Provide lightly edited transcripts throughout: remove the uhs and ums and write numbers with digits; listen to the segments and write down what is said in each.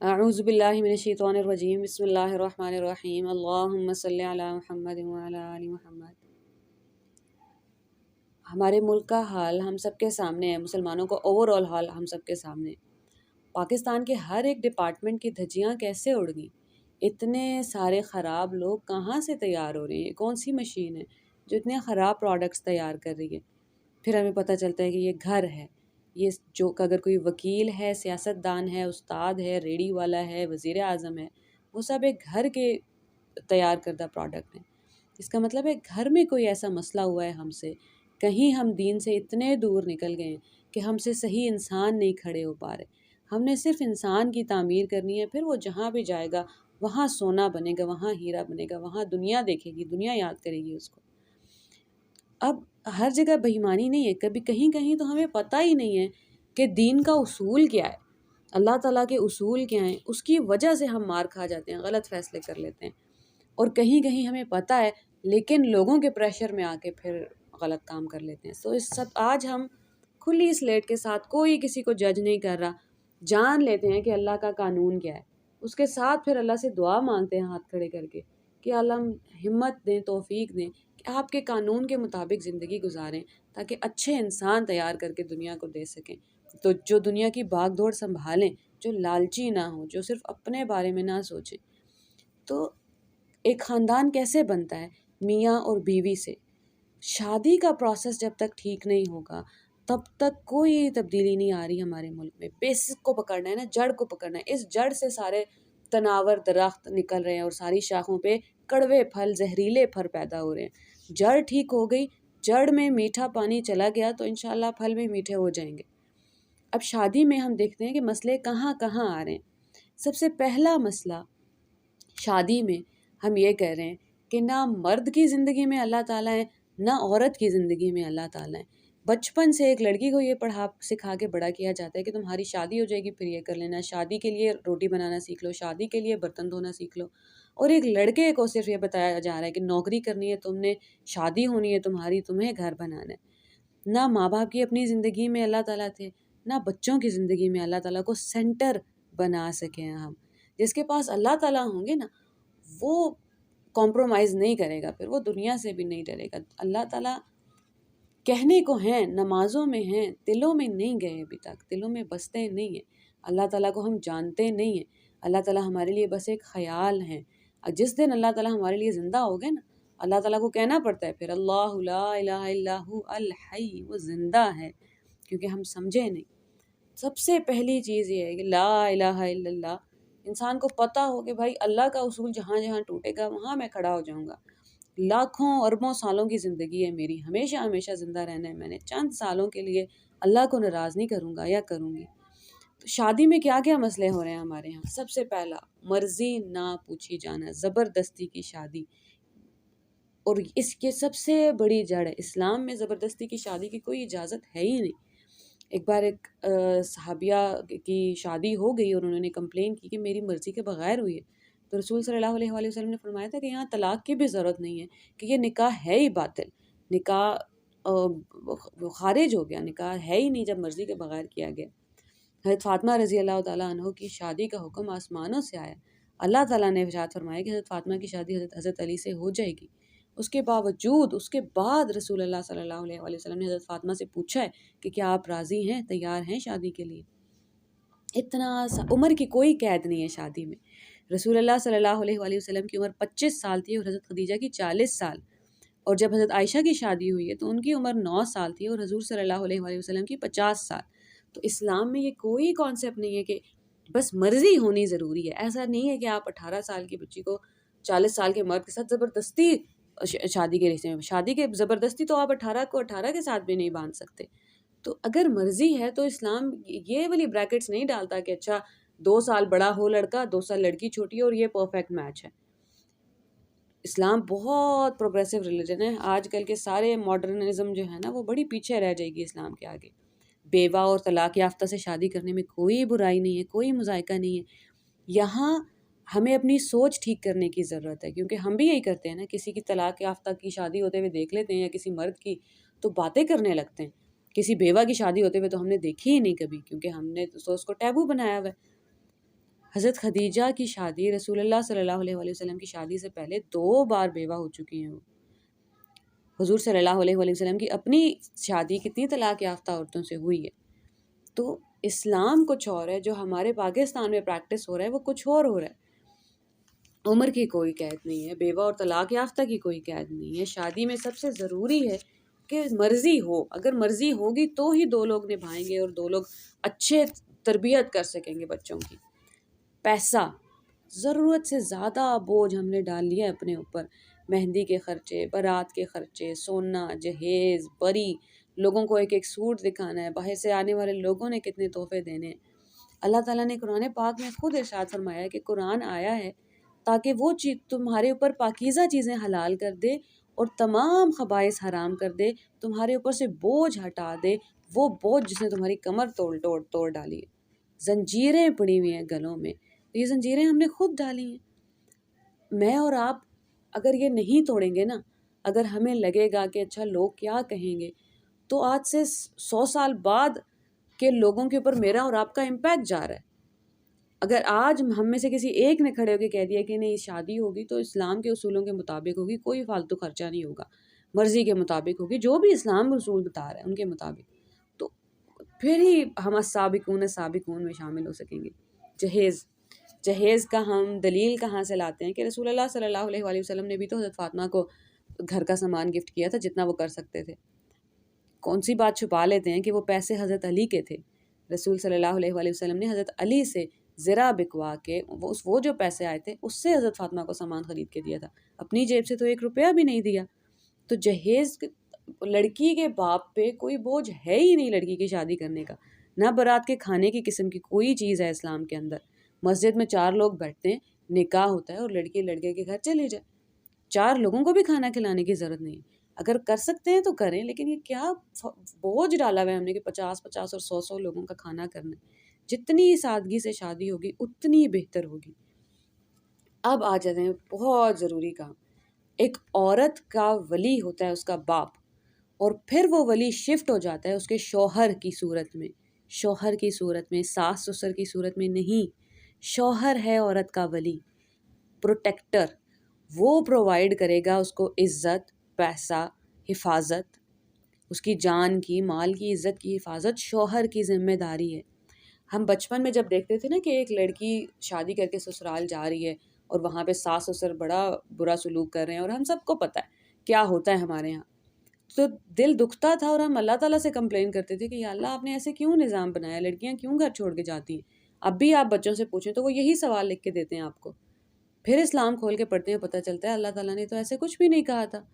اعوذ باللہ من الشیطان الرجیم بسم اللہ الرحمن الرحیم اللہم صلی علی محمد وعلی آل محمد۔ ہمارے ملک کا حال ہم سب کے سامنے ہے، مسلمانوں کا اوور آل حال ہم سب کے سامنے ہے۔ پاکستان کے ہر ایک ڈپارٹمنٹ کی دھجیاں کیسے اڑ گئیں؟ اتنے سارے خراب لوگ کہاں سے تیار ہو رہے ہیں؟ کون سی مشین ہے جو اتنے خراب پروڈکٹس تیار کر رہی ہے؟ پھر ہمیں پتہ چلتا ہے کہ یہ گھر ہے، یہ جو اگر کوئی وکیل ہے، سیاستدان ہے، استاد ہے، ریڑھی والا ہے، وزیر اعظم ہے، وہ سب ایک گھر کے تیار کردہ پروڈکٹ ہیں۔ اس کا مطلب ہے گھر میں کوئی ایسا مسئلہ ہوا ہے ہم سے، کہیں ہم دین سے اتنے دور نکل گئے ہیں کہ ہم سے صحیح انسان نہیں کھڑے ہو پا رہے۔ ہم نے صرف انسان کی تعمیر کرنی ہے، پھر وہ جہاں بھی جائے گا وہاں سونا بنے گا، وہاں ہیرا بنے گا، وہاں دنیا دیکھے گی، دنیا یاد کرے گی اس کو۔ اب ہر جگہ بے ایمانی نہیں ہے، کبھی کہیں کہیں تو ہمیں پتہ ہی نہیں ہے کہ دین کا اصول کیا ہے، اللہ تعالیٰ کے اصول کیا ہیں، اس کی وجہ سے ہم مار کھا جاتے ہیں، غلط فیصلے کر لیتے ہیں۔ اور کہیں کہیں ہمیں پتہ ہے لیکن لوگوں کے پریشر میں آ کے پھر غلط کام کر لیتے ہیں۔ اس سب آج ہم کھلی سلیٹ کے ساتھ، کوئی کسی کو جج نہیں کر رہا، جان لیتے ہیں کہ اللہ کا قانون کیا ہے، اس کے ساتھ پھر اللہ سے دعا مانگتے ہیں ہاتھ کھڑے کر کے کہ اللہ ہمت دیں، توفیق دیں کہ آپ کے قانون کے مطابق زندگی گزاریں تاکہ اچھے انسان تیار کر کے دنیا کو دے سکیں، تو جو دنیا کی بھاگ دوڑ سنبھالیں، جو لالچی نہ ہوں، جو صرف اپنے بارے میں نہ سوچیں۔ تو ایک خاندان کیسے بنتا ہے؟ میاں اور بیوی سے۔ شادی کا پروسیس جب تک ٹھیک نہیں ہوگا تب تک کوئی تبدیلی نہیں آ رہی ہمارے ملک میں۔ بیسک کو پکڑنا ہے نا، جڑ کو پکڑنا ہے۔ اس جڑ سے سارے تناور درخت نکل رہے ہیں اور ساری شاخوں پہ کڑوے پھل، زہریلے پھل پیدا ہو رہے ہیں۔ جڑ ٹھیک ہو گئی، جڑ میں میٹھا پانی چلا گیا تو انشاءاللہ پھل بھی میٹھے ہو جائیں گے۔ اب شادی میں ہم دیکھتے ہیں کہ مسئلے کہاں کہاں آ رہے ہیں۔ سب سے پہلا مسئلہ شادی میں ہم یہ کہہ رہے ہیں کہ نہ مرد کی زندگی میں اللہ تعالیٰ ہے، نہ عورت کی زندگی میں اللہ تعالیٰ ہے۔ بچپن سے ایک لڑکی کو یہ پڑھا سکھا کے بڑا کیا جاتا ہے کہ تمہاری شادی ہو جائے گی پھر یہ کر لینا، شادی کے لیے روٹی بنانا سیکھ لو، شادی کے لیے برتن دھونا سیکھ لو۔ اور ایک لڑکے کو صرف یہ بتایا جا رہا ہے کہ نوکری کرنی ہے تم نے، شادی ہونی ہے تمہاری، تمہیں گھر بنانا ہے۔ نہ ماں باپ کی اپنی زندگی میں اللہ تعالیٰ تھے، نہ بچوں کی زندگی میں اللہ تعالیٰ کو سینٹر بنا سکے ہیں ہم۔ جس کے پاس اللہ تعالیٰ ہوں گے نا، وہ کمپرومائز نہیں کرے گا، پھر وہ دنیا سے بھی نہیں ڈرے گا۔ اللہ تعالیٰ کہنے کو ہیں، نمازوں میں ہیں، دلوں میں نہیں گئے ابھی تک، دلوں میں بستے نہیں ہیں۔ اللہ تعالیٰ کو ہم جانتے نہیں ہیں، اللہ تعالیٰ ہمارے لیے بس ایک خیال ہے۔ جس دن اللہ تعالیٰ ہمارے لیے زندہ ہو گئے نا، اللہ تعالیٰ کو کہنا پڑتا ہے پھر اللہ لا الہ الا ہو الحی، وہ زندہ ہے، کیونکہ ہم سمجھے نہیں۔ سب سے پہلی چیز یہ ہے کہ لا الہ الا اللہ، انسان کو پتہ ہو کہ بھائی اللہ کا اصول جہاں جہاں ٹوٹے گا وہاں میں کھڑا ہو جاؤں گا۔ لاکھوں اربوں سالوں کی زندگی ہے میری، ہمیشہ ہمیشہ زندہ رہنا ہے میں نے، چند سالوں کے لیے اللہ کو ناراض نہیں کروں گا یا کروں گی۔ تو شادی میں کیا کیا مسئلے ہو رہے ہیں ہمارے یہاں؟ سب سے پہلا، مرضی نہ پوچھی جانا، زبردستی کی شادی۔ اور اس کے سب سے بڑی جڑ ہے، اسلام میں زبردستی کی شادی کی کوئی اجازت ہے ہی نہیں۔ ایک بار ایک صحابیہ کی شادی ہو گئی اور انہوں نے کمپلین کی کہ میری مرضی کے بغیر ہوئی ہے، تو رسول صلی اللہ علیہ وآلہ وسلم نے فرمایا تھا کہ یہاں طلاق کی بھی ضرورت نہیں ہے، کہ یہ نکاح ہے ہی باطل، نکاح خارج ہو گیا، نکاح ہے ہی نہیں جب مرضی کے بغیر کیا گیا۔ حضرت فاطمہ رضی اللہ تعالیٰ عنہ کی شادی کا حکم آسمانوں سے آیا، اللہ تعالیٰ نے ارشاد فرمایا کہ حضرت فاطمہ کی شادی حضرت علی سے ہو جائے گی۔ اس کے باوجود، اس کے بعد رسول اللہ صلی اللہ علیہ وآلہ وسلم نے حضرت فاطمہ سے پوچھا ہے کہ کیا آپ راضی ہیں، تیار ہیں شادی کے لیے؟ اتنا عمر کی کوئی قید نہیں ہے شادی میں۔ رسول اللہ صلی اللہ علیہ وآلہ وسلم کی عمر 25 سال تھی اور حضرت خدیجہ کی 40 سال، اور جب حضرت عائشہ کی شادی ہوئی ہے تو ان کی عمر 9 سال تھی اور حضور صلی اللہ علیہ وآلہ وسلم کی 50 سال۔ تو اسلام میں یہ کوئی کانسیپٹ نہیں ہے کہ بس مرضی ہونی ضروری ہے۔ ایسا نہیں ہے کہ آپ 18 سال کی بچی کو 40 سال کے مرد کے ساتھ زبردستی شادی کے رشتے میں، شادی کے زبردستی تو آپ 18 کو 18 کے ساتھ بھی نہیں باندھ سکتے۔ تو اگر مرضی ہے تو اسلام یہ والی بریکٹس نہیں ڈالتا کہ اچھا 2 سال بڑا ہو لڑکا، 2 سال لڑکی چھوٹی اور یہ پرفیکٹ میچ ہے۔ اسلام بہت پروگریسو ریلیجن ہے۔ آج کل کے سارے ماڈرنزم جو ہے نا وہ بڑی پیچھے رہ جائے گی اسلام کے آگے۔ بیوہ اور طلاق یافتہ سے شادی کرنے میں کوئی برائی نہیں ہے، کوئی مذائقہ نہیں ہے۔ یہاں ہمیں اپنی سوچ ٹھیک کرنے کی ضرورت ہے، کیونکہ ہم بھی یہی کرتے ہیں نا، کسی کی طلاق یافتہ کی شادی ہوتے ہوئے دیکھ لیتے ہیں یا کسی مرد کی تو باتیں کرنے لگتے ہیں۔ کسی بیوہ کی شادی ہوتے ہوئے تو ہم نے دیکھی ہی نہیں کبھی، کیونکہ ہم نے تو اس کو ٹیبو بنایا ہوا ہے۔ حضرت خدیجہ کی شادی رسول اللہ صلی اللہ علیہ وسلم کی شادی سے پہلے 2 بار بیوہ ہو چکی ہیں وہ. حضور صلی اللہ علیہ وسلم کی اپنی شادی کتنی طلاق یافتہ عورتوں سے ہوئی ہے. تو اسلام کچھ اور ہے، جو ہمارے پاکستان میں پریکٹس ہو رہا ہے وہ کچھ اور ہو رہا ہے. عمر کی کوئی قید نہیں ہے، بیوہ اور طلاق یافتہ کی کوئی قید نہیں ہے. شادی میں سب سے ضروری ہے کہ مرضی ہو. اگر مرضی ہوگی تو ہی 2 لوگ نبھائیں گے اور 2 لوگ اچھے تربیت کر سکیں گے بچوں کی. پیسہ، ضرورت سے زیادہ بوجھ ہم نے ڈال لیا ہے اپنے اوپر. مہندی کے خرچے، بارات کے خرچے، سونا، جہیز، بری، لوگوں کو ایک ایک سوٹ دکھانا ہے، باہر سے آنے والے لوگوں نے کتنے تحفے دینے ہیں. اللہ تعالیٰ نے قرآن پاک میں خود ارشاد فرمایا ہے کہ قرآن آیا ہے تاکہ وہ چیز تمہارے اوپر پاکیزہ چیزیں حلال کر دے اور تمام خبائث حرام کر دے، تمہارے اوپر سے بوجھ ہٹا دے، وہ بوجھ جس نے تمہاری کمر توڑ ڈالی ہے. زنجیریں پڑی ہوئی ہیں گلوں میں، یہ زنجیریں ہم نے خود ڈالی ہیں. میں اور آپ اگر یہ نہیں توڑیں گے نا، اگر ہمیں لگے گا کہ اچھا لوگ کیا کہیں گے، تو آج سے 100 سال بعد کے لوگوں کے اوپر میرا اور آپ کا امپیکٹ جا رہا ہے. اگر آج ہم میں سے کسی ایک نے کھڑے ہو کے کہہ دیا کہ نہیں شادی ہوگی تو اسلام کے اصولوں کے مطابق ہوگی، کوئی فالتو خرچہ نہیں ہوگا، مرضی کے مطابق ہوگی، جو بھی اسلام اصول بتا رہا ہے ان کے مطابق، تو پھر ہی ہم سابقون میں شامل ہو سکیں گے. جہیز کا ہم دلیل کہاں سے لاتے ہیں کہ رسول اللہ صلی اللہ علیہ وآلہ وسلم نے بھی تو حضرت فاطمہ کو گھر کا سامان گفٹ کیا تھا جتنا وہ کر سکتے تھے. کون سی بات چھپا لیتے ہیں کہ وہ پیسے حضرت علی کے تھے. رسول صلی اللہ علیہ وآلہ وسلم نے حضرت علی سے زرہ بکوا کے وہ جو پیسے آئے تھے اس سے حضرت فاطمہ کو سامان خرید کے دیا تھا، اپنی جیب سے تو 1 روپیہ بھی نہیں دیا. تو جہیز لڑکی کے باپ پہ کوئی بوجھ ہے ہی نہیں لڑکی کی شادی کرنے کا. نہ بارات کے کھانے کی قسم کی کوئی چیز ہے اسلام کے اندر. مسجد میں 4 لوگ بیٹھتے ہیں، نکاح ہوتا ہے اور لڑکی لڑکے کے گھر چلے جائے. 4 لوگوں کو بھی کھانا کھلانے کی ضرورت نہیں. اگر کر سکتے ہیں تو کریں، لیکن یہ کیا بوجھ ڈالا ہوا ہے ہم نے کہ 50 اور 100 لوگوں کا کھانا کرنا ہے. جتنی سادگی سے شادی ہوگی اتنی بہتر ہوگی. اب آ جاتے ہیں بہت ضروری کام. ایک عورت کا ولی ہوتا ہے اس کا باپ، اور پھر وہ ولی شفٹ ہو جاتا ہے اس کے شوہر کی صورت میں، ساس سسر کی صورت میں نہیں. شوہر ہے عورت کا ولی، پروٹیکٹر. وہ پرووائیڈ کرے گا اس کو عزت، پیسہ، حفاظت. اس کی جان کی، مال کی، عزت کی حفاظت شوہر کی ذمہ داری ہے. ہم بچپن میں جب دیکھتے تھے نا کہ ایک لڑکی شادی کر کے سسرال جا رہی ہے اور وہاں پہ ساس سسر بڑا برا سلوک کر رہے ہیں، اور ہم سب کو پتہ ہے کیا ہوتا ہے ہمارے یہاں، تو دل دکھتا تھا اور ہم اللہ تعالیٰ سے کمپلین کرتے تھے کہ یا اللہ آپ نے ایسے کیوں نظام بنایا، لڑکیاں کیوں گھر چھوڑ کے جاتی ہیں. اب بھی آپ بچوں سے پوچھیں تو وہ یہی سوال لکھ کے دیتے ہیں آپ کو. پھر اسلام کھول کے پڑھتے ہیں پتہ چلتا ہے اللہ تعالیٰ نے تو ایسے کچھ بھی نہیں کہا تھا.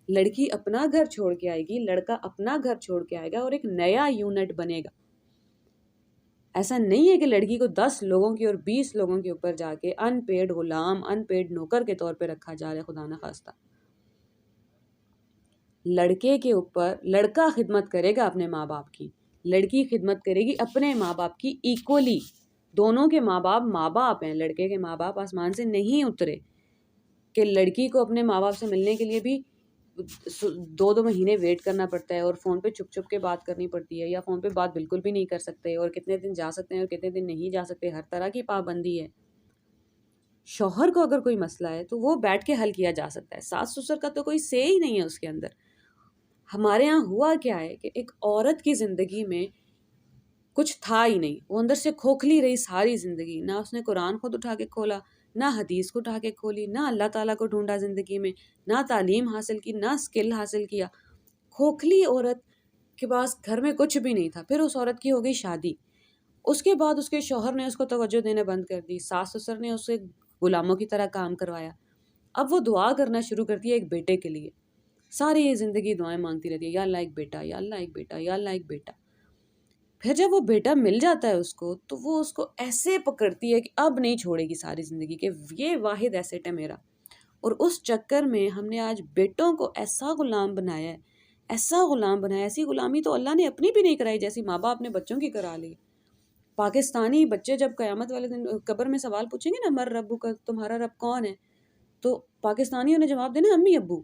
لڑکی اپنا گھر چھوڑ کے آئے گی، لڑکا اپنا گھر چھوڑ کے آئے گا اور ایک نیا یونٹ بنے گا. ایسا نہیں ہے کہ لڑکی کو 10 لوگوں کی اور 20 لوگوں کے اوپر جا کے ان پیڈ غلام، ان پیڈ نوکر کے طور پہ رکھا جا رہا ہے. خدا نہ خواستہ لڑکے کے اوپر لڑکا خدمت کرے گا اپنے ماں باپ کی، لڑکی خدمت کرے گی اپنے ماں باپ کی ایکولی. دونوں کے ماں باپ ہیں. لڑکے کے ماں باپ آسمان سے نہیں اترے کہ لڑکی کو اپنے ماں باپ سے ملنے کے لیے بھی 2 مہینے ویٹ کرنا پڑتا ہے اور فون پہ چھپ کے بات کرنی پڑتی ہے، یا فون پہ بات بالکل بھی نہیں کر سکتے، اور کتنے دن جا سکتے ہیں اور کتنے دن نہیں جا سکتے. ہر طرح کی پابندی ہے. شوہر کو اگر کوئی مسئلہ ہے تو وہ بیٹھ کے حل کیا جا سکتا ہے. ساس سسر کا تو کوئی سے ہی نہیں ہے اس کے اندر. ہمارے ہاں ہوا کیا ہے کہ ایک عورت کی زندگی میں کچھ تھا ہی نہیں. وہ اندر سے کھوکھلی رہی ساری زندگی. نہ اس نے قرآن خود اٹھا کے کھولا، نہ حدیث کو اٹھا کے کھولی، نہ اللہ تعالیٰ کو ڈھونڈا زندگی میں، نہ تعلیم حاصل کی، نہ اسکل حاصل کیا. کھوکھلی عورت کے پاس گھر میں کچھ بھی نہیں تھا. پھر اس عورت کی ہو گئی شادی. اس کے بعد اس کے شوہر نے اس کو توجہ دینا بند کر دی، ساس سسر نے اسے غلاموں کی طرح کام کروایا. اب وہ دعا کرنا شروع کرتی ہے ایک بیٹے کے لیے. ساری زندگی دعائیں مانگتی رہتی ہے، یا اللہ ایک بیٹا، یا اللہ ایک بیٹا، یا اللہ ایک بیٹا. پھر جب وہ بیٹا مل جاتا ہے اس کو، تو وہ اس کو ایسے پکڑتی ہے کہ اب نہیں چھوڑے گی ساری زندگی، کہ یہ واحد ایسٹ ہے میرا. اور اس چکر میں ہم نے آج بیٹوں کو ایسا غلام بنایا ہے، ایسی غلامی تو اللہ نے اپنی بھی نہیں کرائی جیسی ماں باپ نے بچوں کی کرا لی. پاکستانی بچے جب قیامت والے دن قبر میں سوال پوچھیں گے نا، مر ربو کا، تمہارا رب کون ہے، تو پاکستانیوں نے جواب دینا امی ابو.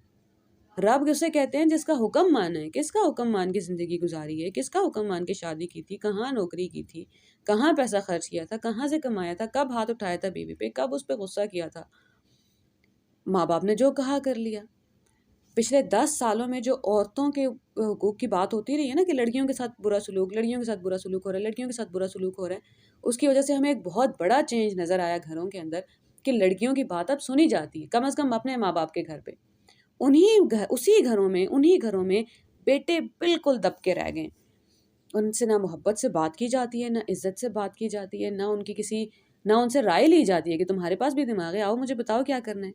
رب اسے کہتے ہیں جس کا حکم مانا ہے. کس کا حکم مان کے زندگی گزاری ہے؟ کس کا حکم مان کے شادی کی تھی؟ کہاں نوکری کی تھی؟ کہاں پیسہ خرچ کیا تھا؟ کہاں سے کمایا تھا؟ کب ہاتھ اٹھایا تھا بیوی پہ؟ کب اس پہ غصہ کیا تھا؟ ماں باپ نے جو کہا کر لیا. پچھلے 10 سالوں میں جو عورتوں کے حقوق کی بات ہوتی رہی ہے نا، کہ لڑکیوں کے ساتھ برا سلوک، لڑکیوں کے ساتھ برا سلوک ہو رہا ہے، لڑکیوں کے ساتھ برا سلوک ہو رہا ہے، اس کی وجہ سے ہمیں ایک بہت بڑا چینج نظر آیا گھروں کے اندر کہ لڑکیوں کی بات اب سنی جاتی ہے، کم از کم اپنے ماں باپ کے گھر پہ. اسی گھروں میں بیٹے بالکل دب کے رہ گئے. ان سے نہ محبت سے بات کی جاتی ہے، نہ عزت سے بات کی جاتی ہے، نہ ان سے رائے لی جاتی ہے کہ تمہارے پاس بھی دماغ ہے، آؤ مجھے بتاؤ کیا کرنا ہے.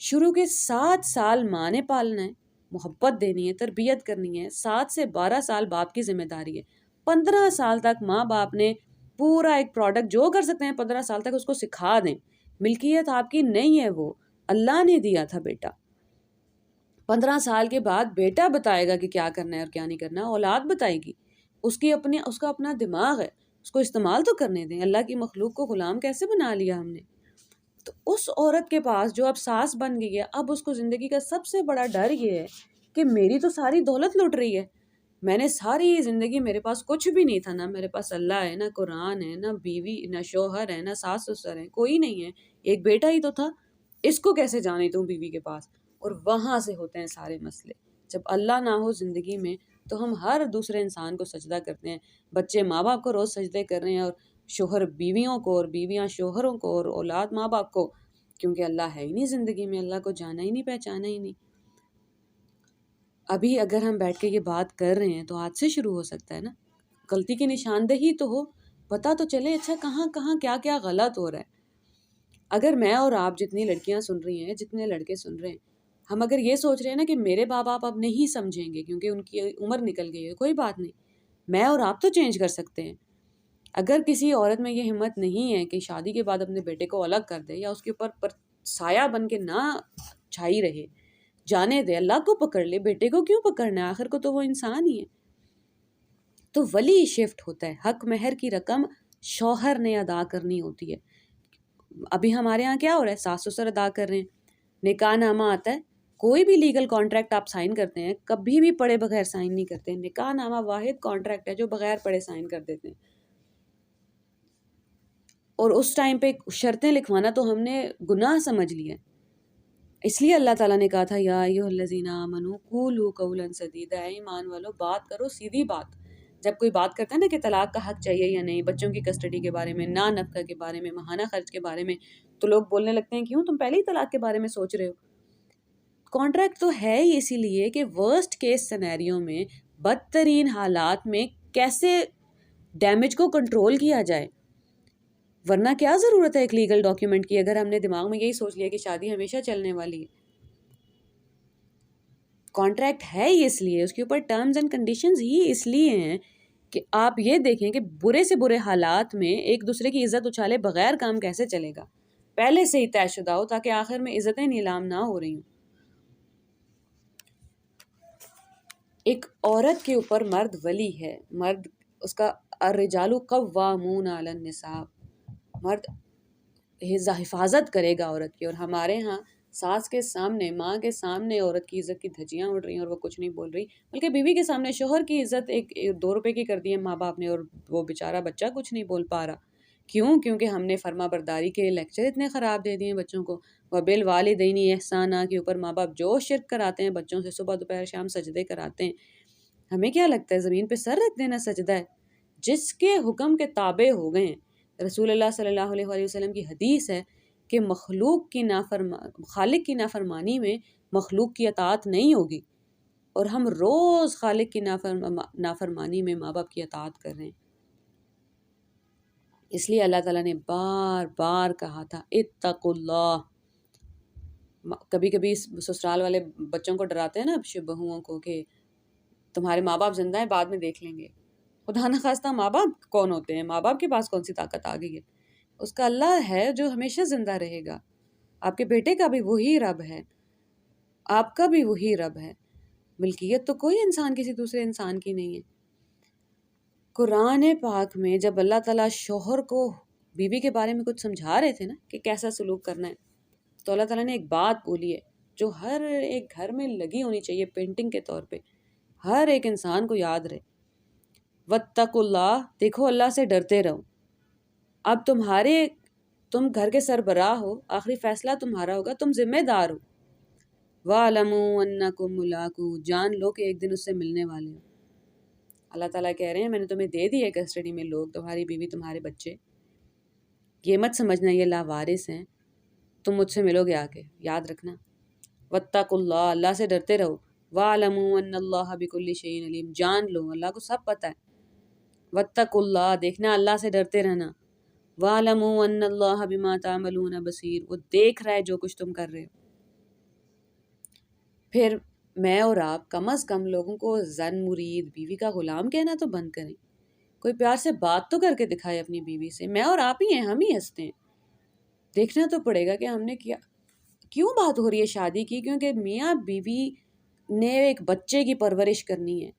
شروع کے 7 سال ماں نے پالنا ہے، محبت دینی ہے، تربیت کرنی ہے. 7 سے 12 سال باپ کی ذمہ داری ہے. 15 سال تک ماں باپ نے پورا ایک پروڈکٹ جو کر سکتے ہیں 15 سال تک اس کو سکھا دیں. ملکیت آپ کی نہیں ہے، وہ اللہ نے دیا تھا بیٹا. 15 سال کے بعد بیٹا بتائے گا کہ کیا کرنا ہے اور کیا نہیں کرنا. اولاد بتائے گی. اس کا اپنا دماغ ہے، اس کو استعمال تو کرنے دیں. اللہ کی مخلوق کو غلام کیسے بنا لیا ہم نے؟ تو اس عورت کے پاس جو اب ساس بن گئی ہے، اب اس کو زندگی کا سب سے بڑا ڈر یہ ہے کہ میری تو ساری دولت لٹ رہی ہے. میں نے ساری زندگی میرے پاس کچھ بھی نہیں تھا، نہ میرے پاس اللہ ہے، نہ قرآن ہے، نہ بیوی، نہ شوہر ہے، نہ ساس سسر ہے، کوئی نہیں ہے. ایک بیٹا ہی تو تھا، اس کو کیسے جانے تم بیوی کے پاس؟ اور وہاں سے ہوتے ہیں سارے مسئلے. جب اللہ نہ ہو زندگی میں تو ہم ہر دوسرے انسان کو سجدہ کرتے ہیں. بچے ماں باپ کو روز سجدے کر رہے ہیں، اور شوہر بیویوں کو، اور بیویاں شوہروں کو، اور اولاد ماں باپ کو، کیونکہ اللہ ہے ہی نہیں زندگی میں. اللہ کو جانا ہی نہیں، پہچانا ہی نہیں. ابھی اگر ہم بیٹھ کے یہ بات کر رہے ہیں تو آج سے شروع ہو سکتا ہے نا. غلطی کی نشاندہی تو ہو، پتہ تو چلے اچھا کہاں کہاں کیا کیا غلط ہو رہا ہے. اگر میں اور آپ، جتنی لڑکیاں سن رہی ہیں، جتنے لڑکے سن رہے ہیں، ہم اگر یہ سوچ رہے ہیں نا کہ میرے ماں باپ اب نہیں سمجھیں گے کیونکہ ان کی عمر نکل گئی ہے، کوئی بات نہیں. میں اور آپ تو چینج کر سکتے ہیں. اگر کسی عورت میں یہ ہمت نہیں ہے کہ شادی کے بعد اپنے بیٹے کو الگ کر دے یا اس کے اوپر سایہ بن کے نہ چھائی رہے، جانے دے، اللہ کو پکڑ لے. بیٹے کو کیوں پکڑنا ہے؟ آخر کو تو وہ انسان ہی ہے. تو ولی شفٹ ہوتا ہے. حق مہر کی رقم شوہر نے ادا کرنی ہوتی ہے. ابھی ہمارے ہاں کیا ہو رہا ہے؟ ساس سسر ادا کر رہے ہیں. نکاح نامہ آتا ہے، کوئی بھی لیگل کانٹریکٹ آپ سائن کرتے ہیں کبھی بھی پڑھے بغیر سائن نہیں کرتے. نکاح نامہ واحد کانٹریکٹ ہے جو بغیر پڑھے سائن کر دیتے ہیں. اور اس ٹائم پہ شرطیں لکھوانا تو ہم نے گناہ سمجھ لیا. اس لیے اللہ تعالیٰ نے کہا تھا یا ایھا الذین آمنوا قولوا قولا سدیدا، اے ایمان والو بات کرو سیدھی بات. جب کوئی بات کرتا ہے نا کہ طلاق کا حق چاہیے یا نہیں، بچوں کی کسٹڈی کے بارے میں، نفقہ کے بارے میں، ماہانہ خرچ کے بارے میں، تو لوگ بولنے لگتے ہیں کیوں تم پہلے ہی طلاق کے بارے میں سوچ رہے ہو؟ کانٹریکٹ تو ہے ہی اسی لیے کہ ورسٹ کیس سینیریو میں، بدترین حالات میں کیسے ڈیمیج کو کنٹرول کیا جائے. ورنہ کیا ضرورت ہے ایک لیگل ڈاکیومنٹ کی اگر ہم نے دماغ میں یہی سوچ لیا کہ شادی ہمیشہ چلنے والی ہے. کانٹریکٹ ہے ہی اس لیے، اس کے اوپر ٹرمز اینڈ کنڈیشنز ہی اس لیے ہیں کہ آپ یہ دیکھیں کہ برے سے برے حالات میں ایک دوسرے کی عزت اچھالے بغیر کام کیسے چلے گا. پہلے سے ہی طے شدہ ہو تاکہ آخر میں عزتیں نیلام نہ ہو رہی ہوں. ایک عورت کے اوپر مرد ولی ہے، مرد اس کا الرجال قوامون علی النساء، مرد حفاظت کرے گا عورت کی. اور ہمارے ہاں ساس کے سامنے، ماں کے سامنے عورت کی عزت کی دھجیاں اڑ رہی ہیں اور وہ کچھ نہیں بول رہی، بلکہ بیوی کے سامنے شوہر کی عزت ایک 2 روپے کی کر دی ہے ماں باپ نے، اور وہ بیچارہ بچہ کچھ نہیں بول پا رہا. کیوں؟ کیونکہ ہم نے فرما برداری کے لیکچر اتنے خراب دے دیے بچوں کو. وبالوالدین احسانا کے اوپر ماں باپ جو شرک کراتے ہیں بچوں سے، صبح دوپہر شام سجدے کراتے ہیں. ہمیں کیا لگتا ہے زمین پہ سر رکھ دینا سجدہ ہے؟ جس کے حکم کے تابع ہو گئے ہیں. رسول اللہ صلی اللہ علیہ وآلہ وسلم کی حدیث ہے کہ خالق کی نافرمانی میں مخلوق کی اطاعت نہیں ہوگی، اور ہم روز خالق کی نافرمانی میں ماں باپ کی اطاعت کر رہے ہیں. اس لیے اللہ تعالیٰ نے بار بار کہا تھا اتقوا اللہ. کبھی کبھی سسرال والے بچوں کو ڈراتے ہیں نا، بہوؤں کو، کہ تمہارے ماں باپ زندہ ہیں بعد میں دیکھ لیں گے. خدا نخواستہ ماں باپ کون ہوتے ہیں؟ ماں باپ کے پاس کون سی طاقت آ گئی ہے؟ اس کا اللہ ہے جو ہمیشہ زندہ رہے گا. آپ کے بیٹے کا بھی وہی رب ہے، آپ کا بھی وہی رب ہے. ملکیت تو کوئی انسان کسی دوسرے انسان کی نہیں ہے. قرآن پاک میں جب اللہ تعالیٰ شوہر کو بیوی کے بارے میں کچھ سمجھا رہے تھے نا کہ کیسا سلوک کرنا ہے، تو اللہ تعالیٰ نے ایک بات بولی ہے جو ہر ایک گھر میں لگی ہونی چاہیے پینٹنگ کے طور پہ، ہر ایک انسان کو یاد رہے، واتقوا اللہ، دیکھو اللہ سے ڈرتے رہو۔ اب تم گھر کے سربراہ ہو، آخری فیصلہ تمہارا ہوگا، تم ذمہ دار ہو۔ وَاعْلَمُوا أَنَّكُم مُّلَاقُوهُ، جان لو کہ ایک دن اس سے ملنے والے ہو۔ اللہ تعالیٰ کہہ رہے ہیں میں نے تمہیں دے دی ہے کسٹڈی میں لوگ، تمہاری بیوی، تمہارے بچے، یہ مت سمجھنا یہ لاوارث ہیں، تم مجھ سے ملو گے آ کے، یاد رکھنا۔ واتقوا اللہ، اللہ سے ڈرتے رہو۔ وَاعْلَمُوا أَنَّ اللَّهَ بِكُلِّ شَيْءٍ عَلِيمٌ، جان لو اللہ کو سب پتہ ہے۔ واتقوا اللہ، دیکھنا اللہ سے ڈرتے رہنا۔ وَاعْلَمُوا أَنَّ اللَّهَ بِمَا تَعْمَلُونَ بَصِيرٌ، وہ دیکھ رہا ہے جو کچھ تم کر رہے ہو۔ پھر میں اور آپ کم از کم لوگوں کو زن مرید، بیوی کا غلام کہنا تو بند کریں، کوئی پیار سے بات تو کر کے دکھائے اپنی بیوی سے۔ میں اور آپ ہی ہیں، ہم ہی ہنستے ہیں، دیکھنا تو پڑے گا کہ ہم نے کیوں بات ہو رہی ہے شادی کی، کیونکہ میاں بیوی نے ایک بچے کی پرورش کرنی ہے،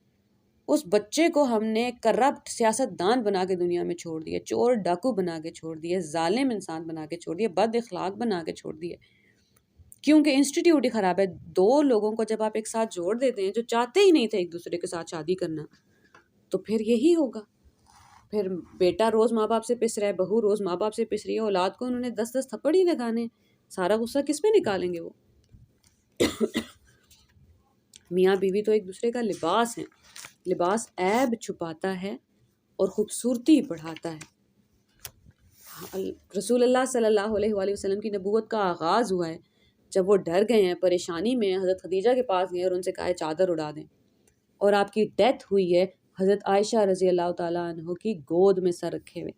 اس بچے کو ہم نے کرپٹ سیاست دان بنا کے دنیا میں چھوڑ دیا، چور ڈاکو بنا کے چھوڑ دیا، ظالم انسان بنا کے چھوڑ دیا، بد اخلاق بنا کے چھوڑ دیا، کیونکہ انسٹیٹیوٹ ہی خراب ہے۔ دو لوگوں کو جب آپ ایک ساتھ جوڑ دیتے ہیں جو چاہتے ہی نہیں تھے ایک دوسرے کے ساتھ شادی کرنا، تو پھر یہی ہوگا۔ پھر بیٹا روز ماں باپ سے پس رہا ہے، بہو روز ماں باپ سے پس رہی ہے، اولاد کو انہوں نے 10 تھپڑ ہی لگانے، سارا غصہ کس پہ نکالیں گے وہ؟ میاں بیوی تو ایک دوسرے کا لباس ہیں، لباس عیب چھپاتا ہے اور خوبصورتی بڑھاتا ہے۔ رسول اللہ صلی اللہ علیہ وآلہ وسلم کی نبوت کا آغاز ہوا ہے جب وہ ڈر گئے ہیں، پریشانی میں، حضرت خدیجہ کے پاس گئے اور ان سے کہا ہے چادر اڑا دیں، اور آپ کی ڈیتھ ہوئی ہے حضرت عائشہ رضی اللہ تعالیٰ عنہ کی گود میں سر رکھے ہوئے۔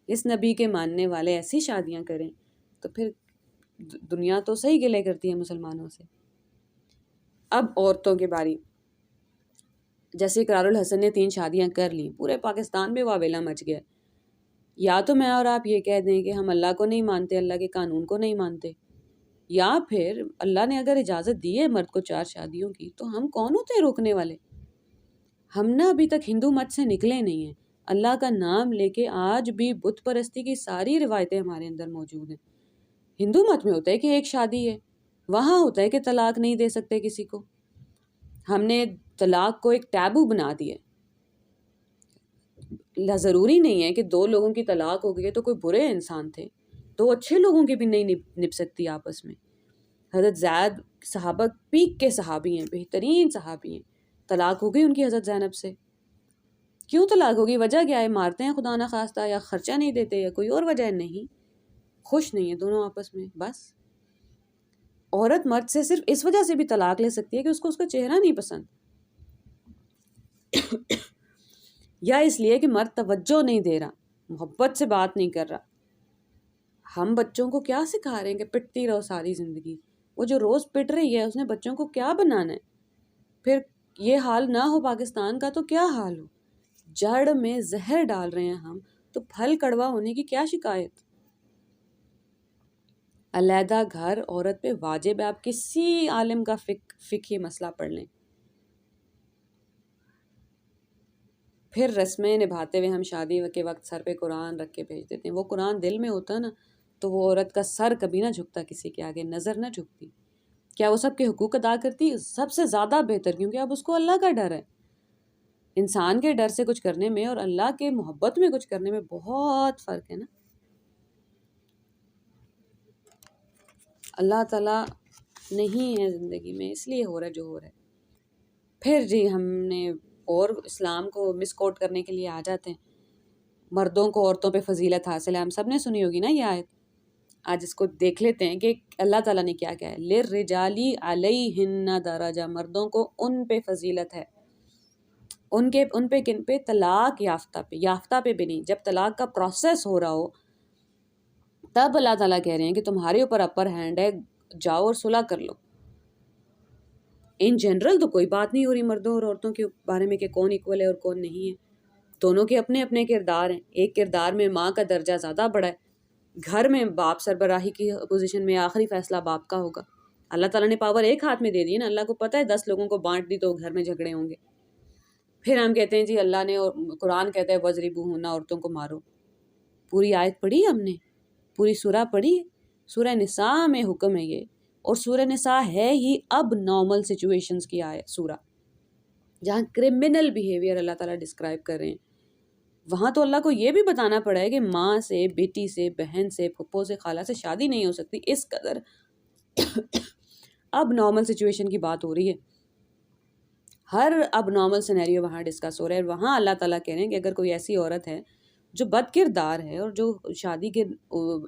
اس نبی کے ماننے والے ایسی شادیاں کریں تو پھر دنیا تو صحیح گلے کرتی ہے مسلمانوں سے۔ اب عورتوں کی باری، جیسے اقرار الحسن نے 3 شادیاں کر لیں، پورے پاکستان میں واویلا مچ گیا۔ یا تو میں اور آپ یہ کہہ دیں کہ ہم اللہ کو نہیں مانتے، اللہ کے قانون کو نہیں مانتے، یا پھر اللہ نے اگر اجازت دی ہے مرد کو 4 شادیوں کی تو ہم کون ہوتے ہیں روکنے والے؟ ہم نا ابھی تک ہندو مت سے نکلے نہیں ہیں، اللہ کا نام لے کے آج بھی بت پرستی کی ساری روایتیں ہمارے اندر موجود ہیں۔ ہندو مت میں ہوتا ہے کہ ایک شادی ہے، وہاں ہوتا ہے کہ طلاق نہیں دے سکتے کسی کو۔ ہم نے طلاق کو ایک ٹیبو بنا دیا ہے۔ ضروری نہیں ہے کہ 2 لوگوں کی طلاق ہو گئی ہے تو کوئی برے انسان تھے، 2 اچھے لوگوں کی بھی نہیں نپ سکتی آپس میں۔ حضرت زید صحابہ پیک کے صحابی ہیں، بہترین صحابی ہیں، طلاق ہو گئی ان کی حضرت زینب سے۔ کیوں طلاق ہوگی؟ وجہ کیا ہے؟ مارتے ہیں خدا نہ خواستہ، یا خرچہ نہیں دیتے، یا کوئی اور وجہ نہیں، خوش نہیں ہیں دونوں آپس میں، بس۔ عورت مرد سے صرف اس وجہ سے بھی طلاق لے سکتی ہے کہ اس کو اس کا چہرہ نہیں پسند، یا اس لیے کہ مرد توجہ نہیں دے رہا، محبت سے بات نہیں کر رہا۔ ہم بچوں کو کیا سکھا رہے ہیں کہ پٹتی رہو ساری زندگی؟ وہ جو روز پٹ رہی ہے اس نے بچوں کو کیا بنانا ہے؟ پھر یہ حال نہ ہو پاکستان کا تو کیا حال ہو؟ جڑ میں زہر ڈال رہے ہیں ہم، تو پھل کڑوا ہونے کی کیا شکایت؟ علیحدہ گھر عورت پہ واجب ہے، آپ کسی عالم کا فقہی مسئلہ پڑھ لیں۔ پھر رسمیں نبھاتے ہوئے ہم شادی کے وقت سر پہ قرآن رکھ کے بھیج دیتے ہیں، وہ قرآن دل میں ہوتا نا تو وہ عورت کا سر کبھی نہ جھکتا کسی کے آگے، نظر نہ جھکتی۔ کیا وہ سب کے حقوق ادا کرتی؟ سب سے زیادہ بہتر، کیونکہ اب اس کو اللہ کا ڈر ہے۔ انسان کے ڈر سے کچھ کرنے میں اور اللہ کے محبت میں کچھ کرنے میں بہت فرق ہے نا۔ اللہ تعالیٰ نہیں ہے زندگی میں، اس لیے ہو رہا ہے جو ہو رہا ہے۔ پھر جی ہم نے اور اسلام کو مس کوٹ کرنے کے لیے آ جاتے ہیں، مردوں کو عورتوں پہ فضیلت حاصل ہے، ہم سب نے سنی ہوگی نا یہ آیت۔ آج اس کو دیکھ لیتے ہیں کہ اللہ تعالیٰ نے کیا کہا ہے۔ لِلرِّجَالِ عَلَيْهِنَّ دَرَجَہ، مردوں کو ان پہ فضیلت ہے، ان پہ کن پہ؟ طلاق یافتہ پہ بھی نہیں، جب طلاق کا پروسیس ہو رہا ہو تب اللہ تعالیٰ کہہ رہے ہیں کہ تمہارے اوپر اپر ہینڈ ہے، جاؤ اور صلح کر لو۔ ان جنرل تو کوئی بات نہیں ہو رہی مردوں اور عورتوں کے بارے میں کہ کون ایکول ہے اور کون نہیں ہے، دونوں کے اپنے اپنے کردار ہیں۔ ایک کردار میں ماں کا درجہ زیادہ بڑا ہے، گھر میں باپ سربراہی کی پوزیشن میں، آخری فیصلہ باپ کا ہوگا۔ اللہ تعالیٰ نے پاور ایک ہاتھ میں دے دی ہے نا، اللہ کو پتہ ہے 10 لوگوں کو بانٹ دی تو گھر میں جھگڑے ہوں گے۔ پھر ہم کہتے ہیں جی اللہ نے، قرآن کہتا ہے وَضْرِبُوهُنَّ، عورتوں کو مارو۔ پوری آیت پڑھی ہم نے، پوری سورہ پڑھی، سورہ نساء میں حکم ہے یہ اور سورہ نساء ہے ہی اب نارمل سچویشنز کی سورہ، جہاں کرمنل بیہیویئر اللہ تعالیٰ ڈسکرائب کر رہے ہیں، وہاں تو اللہ کو یہ بھی بتانا پڑا ہے کہ ماں سے، بیٹی سے، بہن سے، پھپھو سے، خالہ سے شادی نہیں ہو سکتی. اس قدر اب نارمل سچویشن کی بات ہو رہی ہے، ہر اب نارمل سینیریو وہاں ڈسکس ہو رہا ہے. وہاں اللہ تعالیٰ کہہ رہے ہیں کہ اگر کوئی ایسی عورت ہے جو بد کردار ہے اور جو شادی کے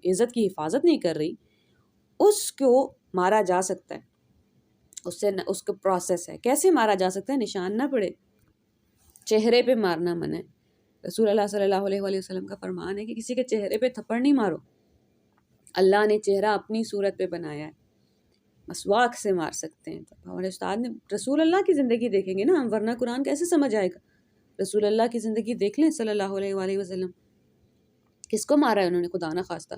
عزت کی حفاظت نہیں کر رہی، اس کو مارا جا سکتا ہے. اس کا پروسیس ہے. کیسے مارا جا سکتا ہے؟ نشان نہ پڑے، چہرے پہ مارنا منع ہے. رسول اللہ صلی اللہ علیہ وآلہ وسلم کا فرمان ہے کہ کسی کے چہرے پہ تھپڑ نہیں مارو. اللہ نے چہرہ اپنی صورت پہ بنایا ہے، مسواک سے مار سکتے ہیں. تو ہمارے استاد نے رسول اللہ کی زندگی دیکھیں گے نا ہم، ورنہ قرآن کیسے سمجھ آئے گا؟ رسول اللہ کی زندگی دیکھ لیں صلی اللہ علیہ وآلہ وسلم. کس کو مارا ہے انہوں نے خدا نہ خواستہ؟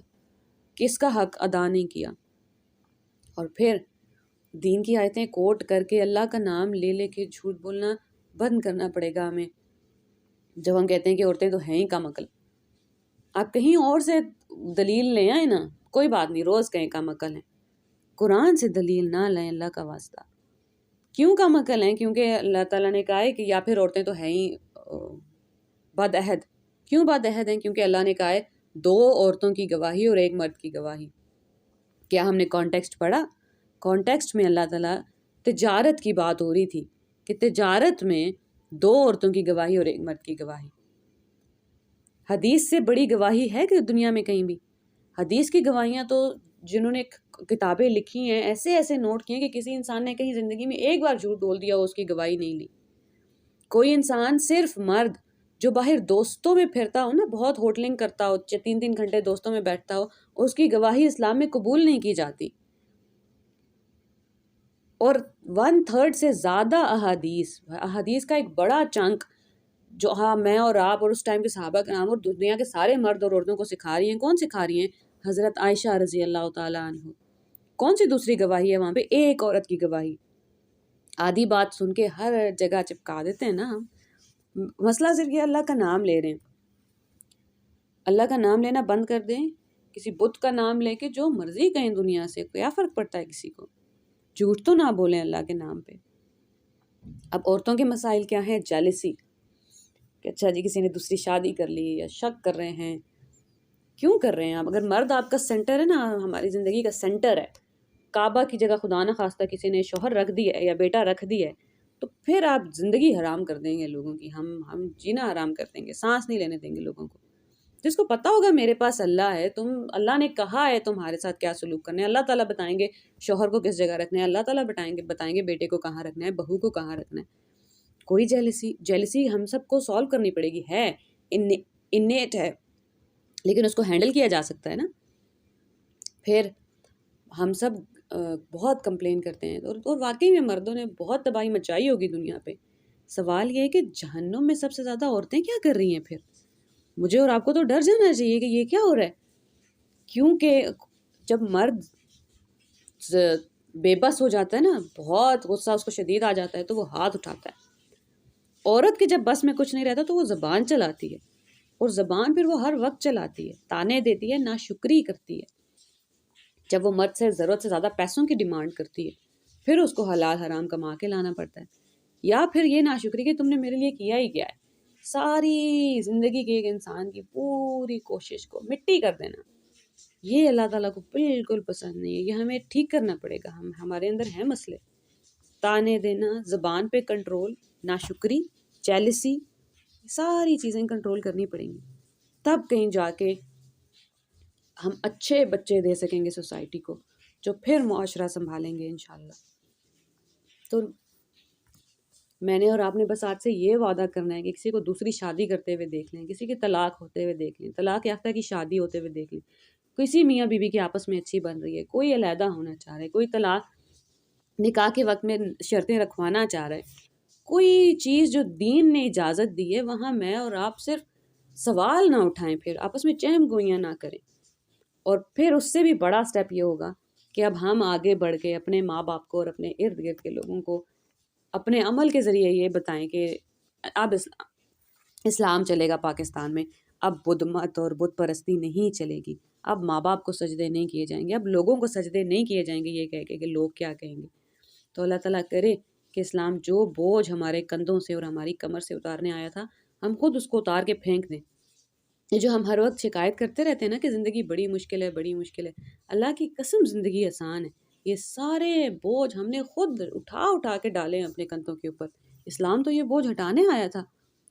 کس کا حق ادا نہیں کیا؟ اور پھر دین کی آیتیں کوٹ کر کے اللہ کا نام لے لے کے جھوٹ بولنا بند کرنا پڑے گا ہمیں. جب ہم کہتے ہیں کہ عورتیں تو ہیں ہی کم عقل، آپ کہیں اور سے دلیل لے آئیں نا، کوئی بات نہیں، روز کہیں کم عقل ہیں، قرآن سے دلیل نہ لیں اللہ کا واسطہ. کیوں کم عقل ہیں؟ کیونکہ اللہ تعالیٰ نے کہا ہے کہ یا پھر عورتیں تو ہیں ہی بد عہد. کیوں بد عہد ہیں؟ کیونکہ اللہ نے کہا ہے 2 عورتوں کی گواہی اور 1 مرد کی گواہی. کیا ہم نے کانٹیکسٹ پڑھا؟ کانٹیکسٹ میں اللہ تعالیٰ تجارت کی بات ہو رہی تھی کہ تجارت میں 2 عورتوں کی گواہی اور 1 مرد کی گواہی. حدیث سے بڑی گواہی ہے کہ دنیا میں کہیں بھی؟ حدیث کی گواہیاں تو جنہوں نے کتابیں لکھی ہیں ایسے ایسے نوٹ کیے کہ کسی انسان نے کہیں زندگی میں ایک بار جھوٹ بول دیا ہو، اس کی گواہی نہیں لی. کوئی انسان صرف مرد جو باہر دوستوں میں پھرتا ہو نا، بہت ہوٹلنگ کرتا ہو، 3 گھنٹے دوستوں میں بیٹھتا ہو، اس کی گواہی اسلام میں قبول نہیں کی جاتی. اور 1/3 سے زیادہ احادیث کا ایک بڑا چنک جو میں اور آپ اور اس ٹائم کے صحابہ کرام اور دنیا کے سارے مرد اور عورتوں کو سکھا رہی ہیں. کون سکھا رہی ہیں؟ حضرت عائشہ رضی اللہ تعالیٰ عنہ. کون سی دوسری گواہی ہے وہاں پہ؟ ایک عورت کی گواہی. آدھی بات سن کے ہر جگہ چپکا دیتے ہیں نا ہم. مسئلہ صرف یہ اللہ کا نام لے رہے ہیں. اللہ کا نام لینا بند کر دیں، کسی بت کا نام لے کے جو مرضی کہیں دنیا سے، کیا فرق پڑتا ہے کسی کو؟ جھوٹ تو نہ بولیں اللہ کے نام پہ. اب عورتوں کے مسائل کیا ہیں؟ جیلسی، کہ اچھا جی کسی نے دوسری شادی کر لی یا شک کر رہے ہیں. کیوں کر رہے ہیں آپ؟ اگر مرد آپ کا سینٹر ہے نا، ہماری زندگی کا سینٹر ہے، کعبہ کی جگہ خدا نہ خواستہ کسی نے شوہر رکھ دیا ہے یا بیٹا رکھ دیا ہے، تو پھر آپ زندگی حرام کر دیں گے لوگوں کی. ہم جینا حرام کر دیں گے، سانس نہیں لینے دیں گے لوگوں کو. جس کو پتا ہوگا میرے پاس اللہ ہے، اللہ نے کہا ہے تمہارے ساتھ کیا سلوک کرنا ہے. اللہ تعالیٰ بتائیں گے شوہر کو کس جگہ رکھنا ہے، اللہ تعالیٰ بتائیں گے بیٹے کو کہاں رکھنا ہے، بہو کو کہاں رکھنا ہے. کوئی جیلسی ہم سب کو سالو کرنی پڑے گی. ہے انیٹ ہے، لیکن اس کو ہینڈل کیا جا سکتا ہے نا. پھر ہم سب بہت کمپلین کرتے ہیں، اور واقعی میں مردوں نے بہت تباہی مچائی ہوگی دنیا پہ. سوال یہ ہے کہ جہنم میں سب سے زیادہ عورتیں کیا کر رہی ہیں؟ پھر مجھے اور آپ کو تو ڈر جانا چاہیے کہ یہ کیا ہو رہا ہے. کیونکہ جب مرد بے بس ہو جاتا ہے نا، بہت غصہ اس کو شدید آ جاتا ہے، تو وہ ہاتھ اٹھاتا ہے. عورت کے جب بس میں کچھ نہیں رہتا تو وہ زبان چلاتی ہے، اور زبان پھر وہ ہر وقت چلاتی ہے، تانے دیتی ہے، ناشکری کرتی ہے. جب وہ مرد سے ضرورت سے زیادہ پیسوں کی ڈیمانڈ کرتی ہے، پھر اس کو حلال حرام کما کے لانا پڑتا ہے. یا پھر یہ ناشکری کہ تم نے میرے لیے کیا ہی کیا ہے. ساری زندگی کے ایک انسان کی پوری کوشش کو مٹی کر دینا، یہ اللہ تعالیٰ کو بالکل پسند نہیں ہے. یہ ہمیں ٹھیک کرنا پڑے گا. ہمارے اندر ہیں مسئلے. تانے دینا، زبان پہ کنٹرول، ناشکری، جیلسی، ساری چیزیں کنٹرول کرنی پڑیں گی. تب کہیں جا کے ہم اچھے بچے دے سکیں گے سوسائٹی کو، جو پھر معاشرہ سنبھالیں گے انشاءاللہ. تو میں نے اور آپ نے بس آج سے یہ وعدہ کرنا ہے کہ کسی کو دوسری شادی کرتے ہوئے دیکھ لیں، کسی کی طلاق ہوتے ہوئے دیکھ لیں، طلاق یافتہ کی شادی ہوتے ہوئے دیکھ لیں، کسی میاں بیوی کی آپس میں اچھی بن رہی ہے، کوئی علیحدہ ہونا چاہ رہا ہے، کوئی طلاق نکاح کے وقت میں شرطیں رکھوانا چاہ رہا ہے، کوئی چیز جو دین نے اجازت دی ہے وہاں میں اور آپ صرف سوال نہ اٹھائیں، پھر آپس میں چہم گوئیاں نہ کریں. اور پھر اس سے بھی بڑا سٹیپ یہ ہوگا کہ اب ہم آگے بڑھ کے اپنے ماں باپ کو اور اپنے ارد گرد کے لوگوں کو اپنے عمل کے ذریعے یہ بتائیں کہ اب اسلام چلے گا پاکستان میں. اب بدھ مت اور بت پرستی نہیں چلے گی. اب ماں باپ کو سجدے نہیں کیے جائیں گے، اب لوگوں کو سجدے نہیں کیے جائیں گے یہ کہہ کے کہ لوگ کیا کہیں گے۔ تو اللہ تعالیٰ کرے کہ اسلام جو بوجھ ہمارے کندھوں سے اور ہماری کمر سے اتارنے آیا تھا ہم خود اس کو اتار کے پھینک دیں۔ یہ جو ہم ہر وقت شکایت کرتے رہتے ہیں نا کہ زندگی بڑی مشکل ہے، بڑی مشکل ہے، اللہ کی قسم زندگی آسان ہے۔ یہ سارے بوجھ ہم نے خود اٹھا اٹھا کے ڈالے ہیں اپنے کندھوں کے اوپر۔ اسلام تو یہ بوجھ ہٹانے آیا تھا۔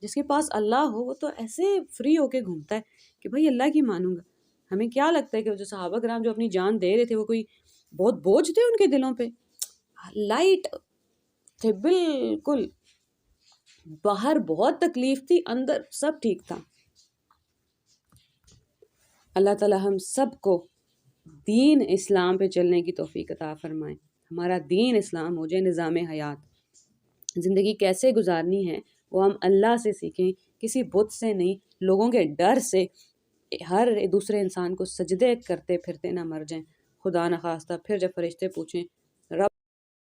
جس کے پاس اللہ ہو وہ تو ایسے فری ہو کے گھومتا ہے کہ بھائی اللہ کی مانوں گا۔ ہمیں کیا لگتا ہے کہ جو صحابہ کرام جو اپنی جان دے رہے تھے وہ کوئی بہت بوجھ تھے ان کے دلوں پہ؟ لائٹ تھے بالکل، باہر بہت تکلیف تھی، اندر سب ٹھیک تھا۔ اللہ تعالی ہم سب کو دین اسلام پہ چلنے کی توفیق عطا فرمائے، ہمارا دین اسلام ہو جائے نظام حیات۔ زندگی کیسے گزارنی ہے وہ ہم اللہ سے سیکھیں، کسی بت سے نہیں، لوگوں کے ڈر سے ہر دوسرے انسان کو سجدے کرتے پھرتے نہ مر جائیں، خدا نخواستہ پھر جب فرشتے پوچھیں